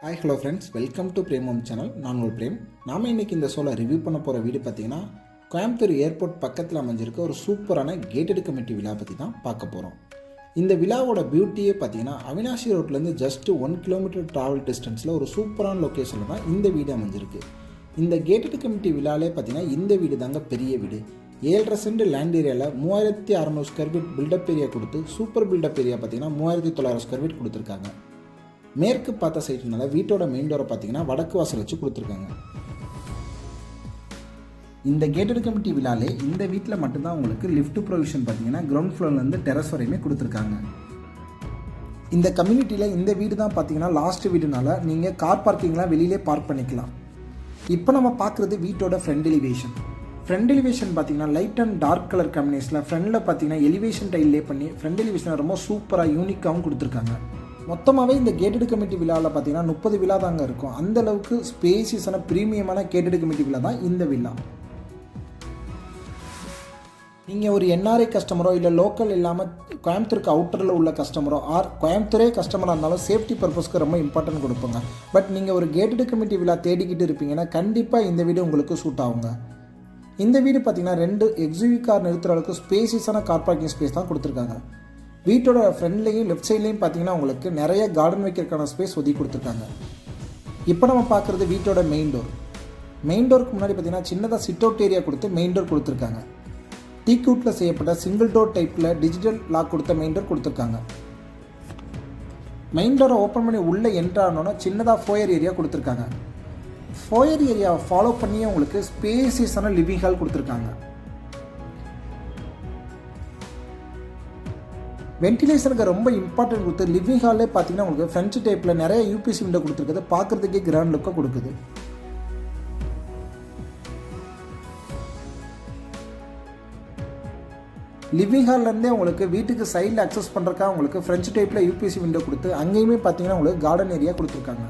Hi hello friends, welcome to Prem home channel. நான் உங்கள் frame. நாம் இன்றைக்கி இந்த ஷோவில் ரிவ்யூ பண்ண போகிற வீடு பார்த்திங்கன்னா கோயம்புத்தூர் ஏர்போர்ட் பக்கத்தில் அமைஞ்சிருக்க ஒரு சூப்பரான கேட்டட் கம்யூனிட்டி விழா பற்றி தான் பார்க்க போகிறோம். இந்த விழாவோட பியூட்டியே பார்த்திங்கன்னா அவினாஷி ரோட்லேருந்து ஜஸ்ட் 1 கிலோமீட்டர் ட்ராவல் டிஸ்டன்ஸில் ஒரு சூப்பரான லொக்கேஷனில் தான் இந்த வீடு அமைஞ்சிருக்கு. இந்த கேட்டட் கம்யூனிட்டி விழாலே பார்த்திங்கன்னா இந்த வீடு தாங்க பெரிய வீடு. 7.5 சென்ட் லேண்ட் ஏரியாவில் 3600 ஸ்கொயர் ஃபீட் பில்டப் ஏரியா கொடுத்து சூப்பர் பில்டப் ஏரியா பார்த்திங்கன்னா 3900 ஸ்கொயர் ஃபீட் கொடுத்துருக்காங்க. மேற்கு பார்த்த சைட்னால வீட்டோட மெயின் டோரை பார்த்தீங்கன்னா வடக்கு வாசல் வச்சு கொடுத்துருக்காங்க. இந்த கேட்டட் கம்யூனிட்டி விழாலே இந்த வீட்டில் மட்டும்தான் உங்களுக்கு லிஃப்ட் ப்ரொவிஷன் பார்த்தீங்கன்னா கிரவுண்ட் ஃப்ளோர்லேருந்து டெரஸ் வரையுமே கொடுத்துருக்காங்க. இந்த கம்யூனிட்டியில் இந்த வீடு தான் பார்த்தீங்கன்னா லாஸ்ட் வீடுனால நீங்கள் கார் பார்க்கிங்லாம் வெளியிலே பார்க் பண்ணிக்கலாம். இப்போ நம்ம பார்க்குறது வீட்டோட ஃப்ரண்ட் எலிவேஷன். ஃப்ரண்ட் எலிவேஷன் பார்த்தீங்கன்னா லைட் அண்ட் டார்க் கலர் காம்பினேஷனில் ஃப்ரண்டில் பார்த்தீங்கன்னா எலிவேஷன் டைல்லே பண்ணி ஃப்ரண்ட் எலிவேஷனை ரொம்ப சூப்பராக யூனிக்காகவும் கொடுத்துருக்காங்க. மொத்தமாகவே இந்த கேட்டட் கம்யூனிட்டி விழாவில் பார்த்தீங்கன்னா 30 விழா தாங்க இருக்கும். அந்தளவுக்கு ஸ்பேசியஸான ப்ரீமியமான கேட்டட் கம்யூனிட்டி விழா தான் இந்த விழா. நீங்கள் ஒரு என்ஆர்ஐ கஸ்டமரோ இல்லை லோக்கல் இல்லாமல் கோயம்புத்தூருக்கு அவுட்டரில் உள்ள கஸ்டமரோ ஆர் கோயம்புத்தூரே கஸ்டமராக இருந்தாலும் சேஃப்டி பர்பஸ்க்கு ரொம்ப இம்பார்ட்டன்ட் கொடுப்போங்க. பட் நீங்கள் ஒரு கேட்டட் கம்யூனிட்டி விழா தேடிக்கிட்டு இருப்பீங்கன்னா கண்டிப்பாக இந்த வீடு உங்களுக்கு சூட் ஆகுங்க. இந்த வீடு பார்த்தீங்கன்னா 2 எக்ஸிவி கார் நிறுத்துகிற அளவுக்கு ஸ்பேசியஸான கார் பார்க்கிங் ஸ்பேஸ் தான் கொடுத்துருக்காங்க. வீட்டோட ஃப்ரண்ட்லேயும் லெஃப்ட் சைட்லேயும் பார்த்தீங்கன்னா உங்களுக்கு நிறைய கார்டன் வைக்கிறதுக்கான ஸ்பேஸ் ஒதுக்கி கொடுத்துருக்காங்க. இப்போ நம்ம பார்க்குறது வீட்டோட மெயின் டோர். மெயின் டோருக்கு முன்னாடி பார்த்தீங்கன்னா சின்னதாக சிட் அவுட் ஏரியா கொடுத்து மெயின் டோர் கொடுத்துருக்காங்க. டீக்வுட்டில் செய்யப்பட்ட சிங்கிள் டோர் டைப்பில் டிஜிட்டல் லாக் கொடுத்த மெயின் டோர் கொடுத்துருக்காங்க. மெயின் டோரை ஓப்பன் பண்ணி உள்ளே என்ட்ரானோன்னா சின்னதாக ஃபோயர் ஏரியா கொடுத்துருக்காங்க. ஃபோயர் ஏரியாவை ஃபாலோ பண்ணியே உங்களுக்கு ஸ்பேசியஸான லிவிங் ஹால் கொடுத்துருக்காங்க. வென்டிலேஷனுக்கு ரொம்ப இம்பார்ட்டன்ட் கொடுத்து லிவிங் ஹாலே பார்த்தீங்கன்னா உங்களுக்கு ஃப்ரெஞ்சு டைப்பில் நிறைய யூபிசி விண்டோ கொடுத்துருக்குது. பார்க்குறதுக்கே கிராண்ட் லுக்காக கொடுக்குது. லிவிங் ஹால்லேருந்தே உங்களுக்கு வீட்டுக்கு சைடில் அக்சஸ் பண்ணுறதுக்காக உங்களுக்கு ஃப்ரெஞ்சு டைப்பில் யூபிசி விண்டோ கொடுத்து அங்கேயுமே பார்த்தீங்கன்னா உங்களுக்கு கார்டன் ஏரியா கொடுத்துருக்காங்க.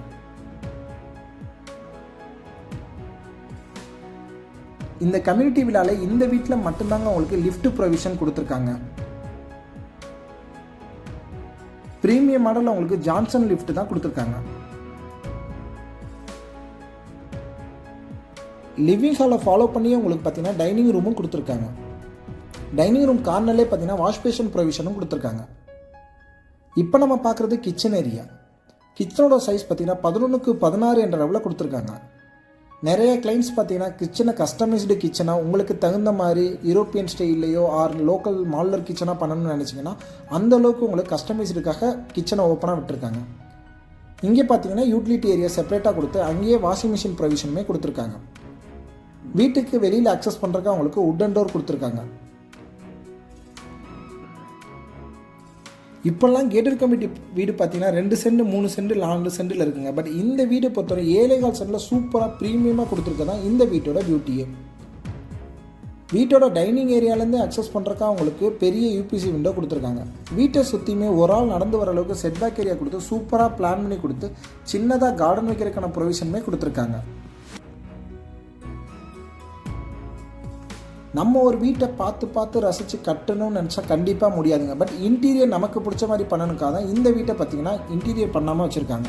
இந்த கம்யூனிட்டி விழாவில் இந்த வீட்டில் மட்டும்தாங்க உங்களுக்கு லிஃப்ட் ப்ரொவிஷன் கொடுத்துருக்காங்க. ப்ரீமியம் மாடலில் உங்களுக்கு ஜான்சன் லிஃப்ட் தான் கொடுத்துருக்காங்க. லிவிங் ஹாலை ஃபாலோ பண்ணியே உங்களுக்கு பார்த்தீங்கன்னா டைனிங் ரூமும் கொடுத்துருக்காங்க. டைனிங் ரூம் கார்னர்லேயே பார்த்தீங்கன்னா வாஷ் பேஷன் ப்ரொவிஷனும் கொடுத்துருக்காங்க. இப்போ நம்ம பார்க்குறது கிச்சன் ஏரியா. கிச்சனோட சைஸ் பார்த்தீங்கன்னா 11x16 என்ற அளவில் கொடுத்துருக்காங்க. நிறைய கிளைண்ட்ஸ் பார்த்தீங்கன்னா கிச்சனை கஸ்டமைஸ்டு கிச்சனாக உங்களுக்கு தகுந்த மாதிரி யூரோப்பியன் ஸ்டைல்லையோ ஆர் லோக்கல் மாடலர் கிச்சனாக பண்ணணும்னு நினச்சிங்கன்னா அந்தளவுக்கு உங்களுக்கு கஸ்டமைஸ்டுக்காக கிச்சனை ஓப்பனாக விட்டுருக்காங்க. இங்கே பார்த்தீங்கன்னா யூட்டிலிட்டி ஏரியா செப்பரேட்டாக கொடுத்து அங்கேயே வாஷிங் மிஷின் ப்ரொவிஷனுமே கொடுத்துருக்காங்க. வீட்டுக்கு வெளியில் அக்சஸ் பண்ணுறதுக்கு அவங்களுக்கு வுட்டன் டோர் கொடுத்துருக்காங்க. இப்போல்லாம் கேட்டட் கம்யூனிட்டி வீடு பார்த்தீங்கன்னா 2 சென்ட் 3 சென்ட் 4 சென்டில் இருக்குங்க. பட் இந்த வீடு பொறுத்தவரை 7.25 சென்டில் சூப்பராக ப்ரீமியமாக கொடுத்துருக்கதான் இந்த வீட்டோட பியூட்டியே. வீட்டோட டைனிங் ஏரியாலேருந்து அக்சஸ் பண்ணுறக்கா அவங்களுக்கு பெரிய யூபிசி விண்டோ கொடுத்துருக்காங்க. வீட்டை சுற்றியுமே ஒரு ஆள் நடந்து வர அளவுக்கு செட்பேக் ஏரியா கொடுத்து சூப்பராக பிளான் பண்ணி கொடுத்து சின்னதாக கார்டன் வைக்கிறதுக்கான ப்ரொவிஷனுமே கொடுத்துருக்காங்க. நம்ம ஒரு வீட்டை பார்த்து ரசித்து கட்டணும்னு நினச்சா கண்டிப்பாக முடியாதுங்க. பட் இன்டீரியர் நமக்கு பிடிச்ச மாதிரி பண்ணணுக்காக தான் இந்த வீட்டை பார்த்திங்கன்னா இன்டீரியர் பண்ணாமல் வச்சுருக்காங்க.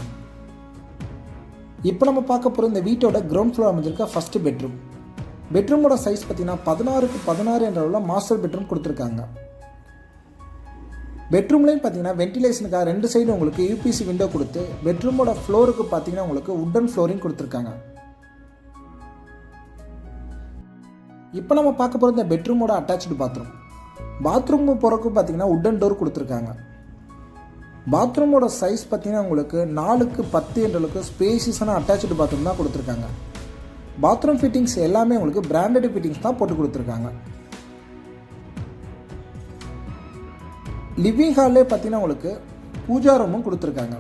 இப்போ நம்ம பார்க்க போகிற இந்த வீட்டோட கிரவுண்ட் ஃப்ளோர் அமைஞ்சிருக்க ஃபஸ்ட்டு பெட்ரூம். பெட்ரூமோட சைஸ் பார்த்திங்கன்னா 16x16 என்ற அளவில் மாஸ்டர் பெட்ரூம் கொடுத்துருக்காங்க. பெட்ரூம்லேயும் பார்த்தீங்கன்னா வென்டிலேஷனுக்காக 2 சைடு உங்களுக்கு யூபிசி விண்டோ கொடுத்து பெட்ரூமோட ஃப்ளோருக்கு பார்த்தீங்கன்னா உங்களுக்கு வுட்டன் ஃப்ளோரிங் கொடுத்துருக்காங்க. இப்போ நம்ம பார்க்க போகிற இந்த பெட்ரூமோட அட்டாச்சு பாத்ரூம் போகிறக்கு பார்த்தீங்கன்னா வுட்டன் டோர் கொடுத்துருக்காங்க. பாத்ரூமோட சைஸ் பார்த்தீங்கன்னா உங்களுக்கு 4x10 என்ற அளவுக்கு ஸ்பேசியஸான அட்டாச்சு பாத்ரூம் தான் கொடுத்துருக்காங்க. பாத்ரூம் ஃபிட்டிங்ஸ் எல்லாமே உங்களுக்கு பிராண்டட் ஃபிட்டிங்ஸ் தான் போட்டு கொடுத்துருக்காங்க. லிவிங் ஹால்லே பார்த்தீங்கன்னா உங்களுக்கு பூஜா ரூமும் கொடுத்துருக்காங்க.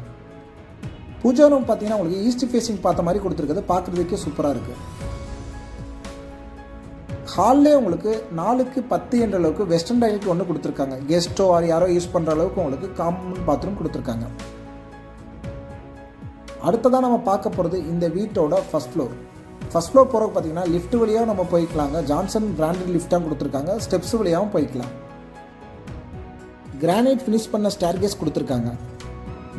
பூஜா ரூம் பார்த்தீங்கன்னா உங்களுக்கு ஈஸ்ட் ஃபேஸிங் பார்த்த மாதிரி கொடுத்துருக்குது. பார்க்குறதுக்கே சூப்பராக இருக்குது. ஹால்லே உங்களுக்கு 4x10 என்ற அளவுக்கு வெஸ்டர்ன் டைனிங் ஒன்று கொடுத்துருக்காங்க. கெஸ்ட்டோ ஆர் யாரோ யூஸ் பண்ணுற அளவுக்கு உங்களுக்கு காமன் பாத்ரூம் கொடுத்துருக்காங்க. அடுத்ததாக நம்ம பார்க்க போகிறது இந்த வீட்டோட ஃபஸ்ட் ஃப்ளோர் போகிறதுக்கு பார்த்தீங்கன்னா லிஃப்ட் வழியாக நம்ம போய்க்கலாங்க. ஜான்சன் பிராண்டட் லிஃப்டாக கொடுத்துருக்காங்க. ஸ்டெப்ஸ் வழியாகவும் போய்க்கலாம். கிரானைட் ஃபினிஷ் பண்ண ஸ்டேர்கேஸ் கொடுத்துருக்காங்க.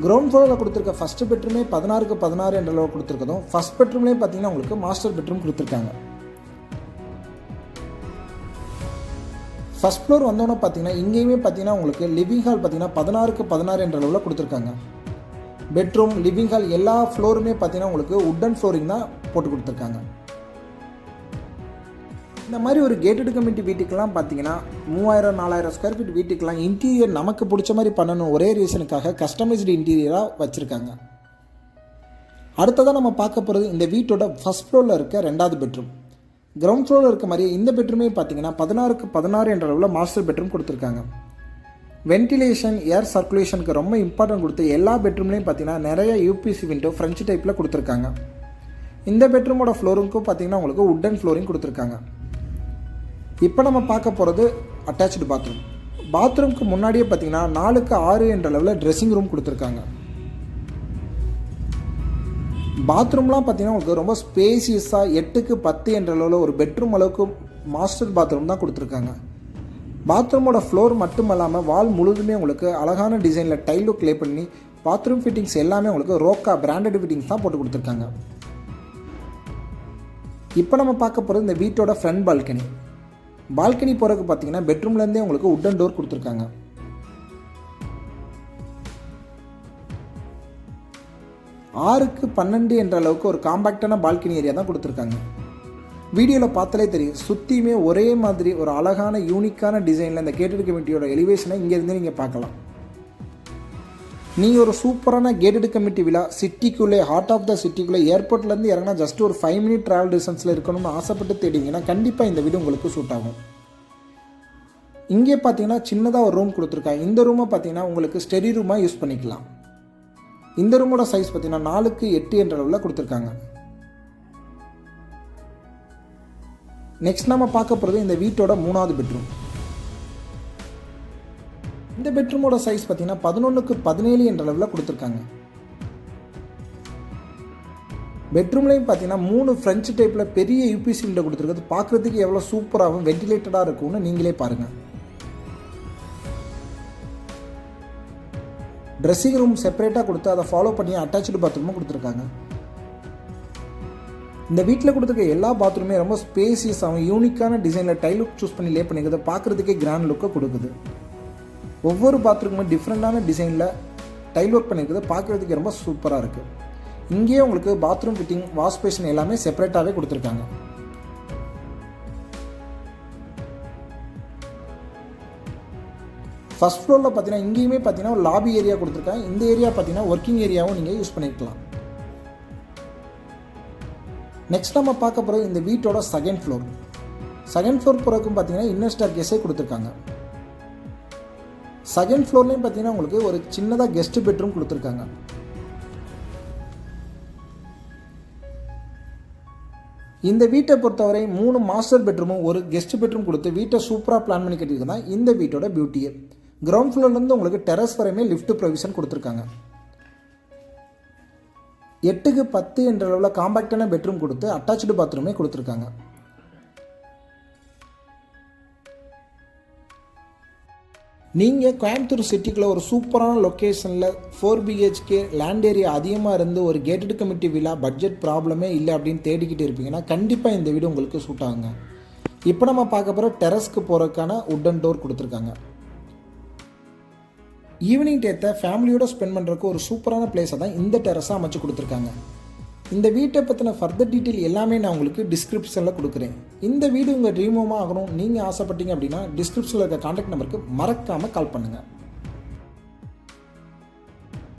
கிரவுண்ட் ஃப்ளோரில் கொடுத்துருக்க ஃபஸ்ட்டு பெட்ரூமே 16க்கு 16 என்ற அளவு கொடுத்துருக்கதும் ஃபஸ்ட் பெட்ரூம்லேயே பார்த்தீங்கன்னா உங்களுக்கு மாஸ்டர் பெட்ரூம் கொடுத்துருக்காங்க. ஃபஸ்ட் ஃப்ளோர் வந்தோன்னே பார்த்தீங்கன்னா இங்கேயுமே பார்த்தீங்கன்னா உங்களுக்கு லிவிங் ஹால் பார்த்தீங்கன்னா 16க்கு 16 என்ற அளவில் கொடுத்துருக்காங்க. பெட்ரூம், லிவிங் ஹால் எல்லா ஃப்ளோருமே பார்த்தீங்கன்னா உங்களுக்கு உட்டன் ஃப்ளோரிங் தான் போட்டு கொடுத்துருக்காங்க. இந்த மாதிரி ஒரு கேட்டட் கம்யூனிட்டி வீட்டுக்கெல்லாம் பார்த்தீங்கன்னா 3000-4000 ஸ்கொயர் ஃபீட் வீட்டுக்கெல்லாம் இன்டீரியர் நமக்கு பிடிச்ச மாதிரி பண்ணணும் ஒரே ரீசனுக்காக கஸ்டமைஸ்டு இன்டீரியராக வச்சுருக்காங்க. அடுத்ததாக நம்ம பார்க்க போகிறது இந்த வீட்டோட ஃபஸ்ட் ஃப்ளோரில் இருக்க 2வது பெட்ரூம். கிரவுண்ட் ஃப்ளோரில் இருக்க மாதிரி இந்த பெட்ரூமே பார்த்தீங்கன்னா 16க்கு 16 என்ற அளவில் மாஸ்டர் பெட்ரூம் கொடுத்துருக்காங்க. வென்டிலேஷன், ஏர் சர்க்குலேஷனுக்கு ரொம்ப இம்பார்ட்டன்ட் கொடுத்து எல்லா பெட்ரூம்லேயும் பார்த்தீங்கன்னா நிறைய யூபிசி விண்டோ ஃப்ரெஞ்ச் டைப்பில் கொடுத்துருக்காங்க. இந்த பெட்ரூமோட ஃப்ளோருக்கும் பார்த்தீங்கன்னா உங்களுக்கு உட்டன் ஃப்ளோரிங் கொடுத்துருக்காங்க. இப்போ நம்ம பார்க்க போகிறது அட்டாச்சு பாத்ரூம். பாத்ரூம்க்கு முன்னாடியே பார்த்தீங்கன்னா 4க்கு 6 என்ற அளவில் ட்ரெஸ்ஸிங் ரூம் கொடுத்துருக்காங்க. பாத்ரூம்லாம் பார்த்தீங்கன்னா உங்களுக்கு ரொம்ப ஸ்பேசியஸாக 8க்கு 10 என்ற அளவில் ஒரு பெட்ரூம் அளவுக்கு மாஸ்டர் பாத்ரூம் தான் கொடுத்துருக்காங்க. பாத்ரூமோட ஃப்ளோர் மட்டும் இல்லாமல் வால் முழுதுமே உங்களுக்கு அழகான டிசைனில் டைல் லே பண்ணி பாத்ரூம் ஃபிட்டிங்ஸ் எல்லாமே உங்களுக்கு ரோக்கா பிராண்டட் ஃபிட்டிங்ஸ் தான் போட்டு கொடுத்துருக்காங்க. இப்போ நம்ம பார்க்க போகிறது இந்த வீட்டோட ஃப்ரண்ட் பால்கனி. பால்கனி போகிறதுக்கு பார்த்தீங்கன்னா பெட்ரூம்லேருந்தே உங்களுக்கு உட்டன் டோர் கொடுத்துருக்காங்க. ஆறுக்கு 12 என்ற அளவுக்கு ஒரு காம்பேக்டான பால்கனி ஏரியா தான் கொடுத்துருக்காங்க. வீடியோவில் பார்த்தாலே தெரியும், சுற்றியுமே ஒரே மாதிரி ஒரு அழகான யூனிக்கான டிசைனில் இந்த கேட்டட் கம்யூனிட்டியோட எலிவேஷனை இங்கேருந்து நீங்கள் பார்க்கலாம். நீங்கள் ஒரு சூப்பரான கேட்டட் கம்யூனிட்டி விழா சிட்டிக்குள்ளே, ஹார்ட் ஆஃப் த சிட்டிக்குள்ளே, ஏர்போர்ட்லேருந்து இறங்கினா ஜஸ்ட் ஒரு 5 மினிட் ட்ராவல் டிஸ்டன்ஸில் இருக்கணும்னு ஆசைப்பட்டு தேடிங்கன்னா கண்டிப்பாக இந்த வீடு உங்களுக்கு சூட் ஆகும். இங்கே பார்த்தீங்கன்னா சின்னதாக ஒரு ரூம் கொடுத்துருக்காங்க. இந்த ரூமை பார்த்தீங்கன்னா உங்களுக்கு ஸ்டடி ரூமாக யூஸ் பண்ணிக்கலாம். இந்த ரூமோட சைஸ் பார்த்தீங்கன்னா 4க்கு 8 என்ற அளவில் கொடுத்துருக்காங்க. நெக்ஸ்ட் நம்ம பார்க்க போகிறது இந்த வீட்டோட 3வது பெட்ரூம். இந்த பெட்ரூமோட சைஸ் பார்த்தீங்கன்னா 11க்கு 17 என்ற அளவில் கொடுத்துருக்காங்க. பெட்ரூம்லையும் பார்த்தீங்கன்னா 3 ஃப்ரெஞ்ச் டைப்பில் பெரிய யூபிசி விண்டோ கொடுத்துருக்கிறது பார்க்குறதுக்கு எவ்வளோ சூப்பராகவும் வென்டிலேட்டடாக இருக்கும்னு நீங்களே பாருங்கள். ட்ரெஸ்ஸிங் ரூம் செப்பரேட்டாக கொடுத்து அதை ஃபாலோ பண்ணி அட்டாச்சு பாத்ரூமும் கொடுத்துருக்காங்க. இந்த வீட்டில் கொடுத்துருக்க எல்லா பாத்ரூமே ரொம்ப ஸ்பேசியஸாகவும் யூனிக்கான டிசைனில் டைல் லுக் சூஸ் பண்ணி லே பண்ணிக்கிறது பார்க்குறதுக்கே கிராண்ட் லுக்கை கொடுக்குது. ஒவ்வொரு பாத்ரூமுமே டிஃப்ரெண்ட்டான டிசைனில் டைல் ஒர்க் பண்ணியிருக்கிறது பார்க்குறதுக்கு ரொம்ப சூப்பராக இருக்குது. இங்கேயே உங்களுக்கு பாத்ரூம் ஃபிட்டிங், வாஷ் பேஷன் எல்லாமே செப்பரேட்டாகவே கொடுத்துருக்காங்க. ஃபர்ஸ்ட் ஃப்ளோரில் பார்த்தீங்கன்னா இங்கேயுமே பார்த்தீங்கன்னா ஒரு லாபி ஏரியா கொடுத்துருக்காங்க. இந்த ஏரியா பார்த்தீங்கன்னா ஒர்க்கிங் ஏரியாவும் நீங்கள் யூஸ் பண்ணிக்கலாம். நெக்ஸ்ட் நம்ம பார்க்க போகிறது இந்த வீட்டோட செகண்ட் ஃப்ளோர். செகண்ட் ஃப்ளோர் போகிறதுக்கும் பார்த்தீங்கன்னா இன்னர் ஸ்டேர்கேஸே கொடுத்துருக்காங்க. செகண்ட் ஃப்ளோர்லேயும் பார்த்தீங்கன்னா உங்களுக்கு ஒரு சின்னதாக கெஸ்ட் பெட்ரூம் கொடுத்துருக்காங்க. இந்த வீட்டை பொறுத்தவரை 3 மாஸ்டர் பெட்ரூமும் ஒரு கெஸ்ட் பெட்ரூம் கொடுத்து வீட்டை சூப்பராக பிளான் பண்ணி கட்டியிருக்க தான் இந்த வீட்டோட பியூட்டியே. கிரவுண்ட் ஃப்ளோர்லேருந்து உங்களுக்கு டெரஸ் வரையுமே லிஃப்ட் ப்ரொவிஷன் கொடுத்துருக்காங்க. 8க்கு 10 என்ற அளவில் காம்பேக்டான பெட்ரூம் கொடுத்து அட்டாச்சு பாத்ரூமே கொடுத்துருக்காங்க. நீங்கள் கோயம்புத்தூர் சிட்டிக்குள்ளே ஒரு சூப்பரான லொக்கேஷனில் 4 BHK லேண்ட் ஏரியா அதிகமாக இருந்து ஒரு கேட்டட் கம்யூனிட்டி வில்லா பட்ஜெட் ப்ராப்ளமே இல்லை அப்படின்னு தேடிக்கிட்டு இருப்பீங்கன்னா கண்டிப்பாக இந்த வீடு உங்களுக்கு சூட் ஆகுங்க. இப்போ நம்ம பார்க்க போகிற டெரஸ்க்கு போகிறதுக்கான உட்டன் டோர் கொடுத்துருக்காங்க. ஈவினிங் டேத்தை ஃபேமிலியோட ஸ்பெண்ட் பண்ணுறதுக்கு ஒரு சூப்பரான பிளேஸை தான் இந்த டெரஸை அமைச்சு கொடுத்துருக்காங்க. இந்த வீட்டை பற்றின ஃபர்தர் டீட்டெயில் எல்லாமே நான் உங்களுக்கு டிஸ்கிரிப்ஷனில் கொடுக்குறேன். இந்த வீடு உங்கள் ட்ரீம் ஹோமாக ஆகணும் நீங்கள் ஆசைப்பட்டீங்க அப்படின்னா டிஸ்கிரிப்ஷனில் இருக்க கான்டாக்ட் நம்பருக்கு மறக்காமல் கால் பண்ணுங்கள்.